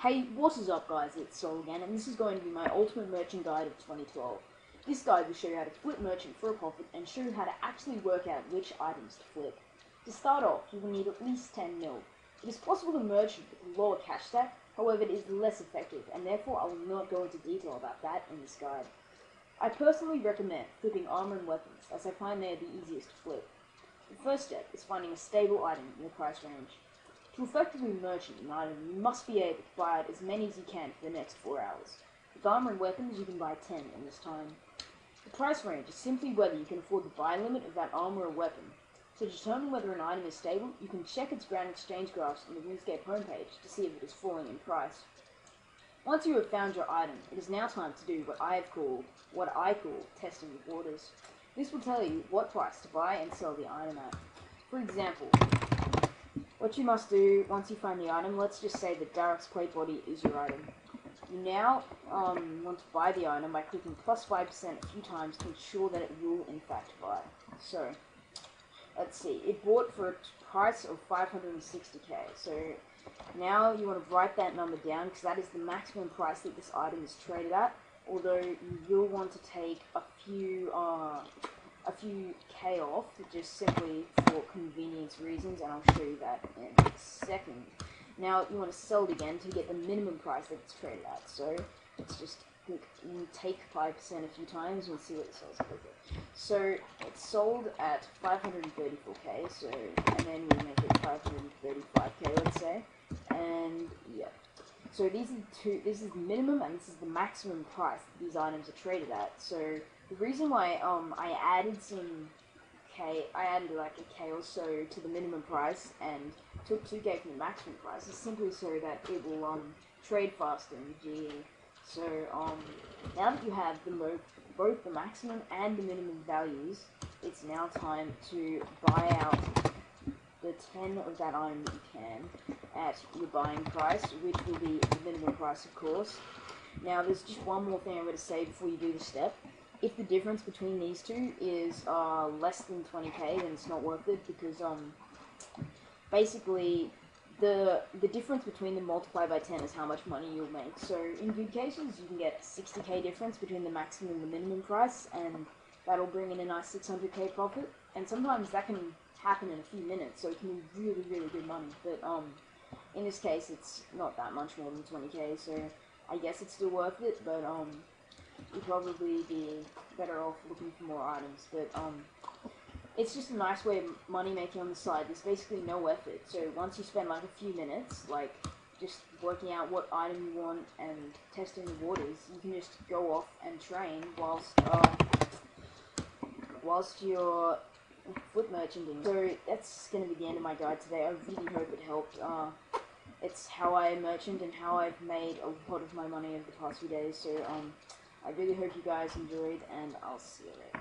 Hey, what is up guys, it's Sol again, and this is going to be my ultimate merchant guide of 2012. This guide will show you how to flip merchant for a profit and show you how to actually work out which items to flip. To start off, you will need at least 10 mil. It is possible to merchant with a lower cash stack, however it is less effective, and therefore I will not go into detail about that in this guide. I personally recommend flipping armor and weapons, as I find they are the easiest to flip. The first step is finding a stable item in the price range. To effectively merchant an item, you must be able to buy it as many as you can for the next 4 hours. With armor and weapons, you can buy 10 in this time. The price range is simply whether you can afford the buy limit of that armor or weapon. To determine whether an item is stable, you can check its grand exchange graphs on the Runescape homepage to see if it is falling in price. Once you have found your item, it is now time to do what I call testing the waters. This will tell you what price to buy and sell the item at. For example, what you must do once you find the item, let's just say that Darrick's plate body is your item. You now want to buy the item by clicking plus 5% a few times to ensure that it will in fact buy. So, let's see, it bought for a price of 560k. So now you want to write that number down because that is the maximum price that this item is traded at. Although you will want to take a few K off, just simply for convenience reasons, and I'll show you that in a second. Now you want to sell it again to get the minimum price that it's traded at. So let's just take 5% a few times and we'll see what it sells at. So it's sold at 534k. So and then we make it 535k, let's say, and yeah. So these are this is the minimum and this is the maximum price that these items are traded at. So the reason why I added like a K or so to the minimum price and took 2k from the maximum price is simply so that it will trade faster in the GE. So now that you have both the maximum and the minimum values, it's now time to buy out the 10 of that item that you can at your buying price, which will be the minimum price, of course. Now there's just one more thing I'm going to say before you do this step. If the difference between these two is less than 20k, then it's not worth it, because basically the difference between them multiplied by 10 is how much money you'll make. So in good cases you can get a 60k difference between the maximum and the minimum price, and that'll bring in a nice 600k profit, and sometimes that can happen in a few minutes, so it can be really, really good money. But in this case it's not that much more than 20k, so I guess it's still worth it, but you'd probably be better off looking for more items. But it's just a nice way of money making on the side. There's basically no effort, so once you spend like a few minutes like just working out what item you want and testing the waters, you can just go off and train whilst you're flip merchanting. So that's going to be the end of my guide today. I really hope it helped. It's how I merchant and how I've made a lot of my money over the past few days. So I really hope you guys enjoyed, and I'll see you later.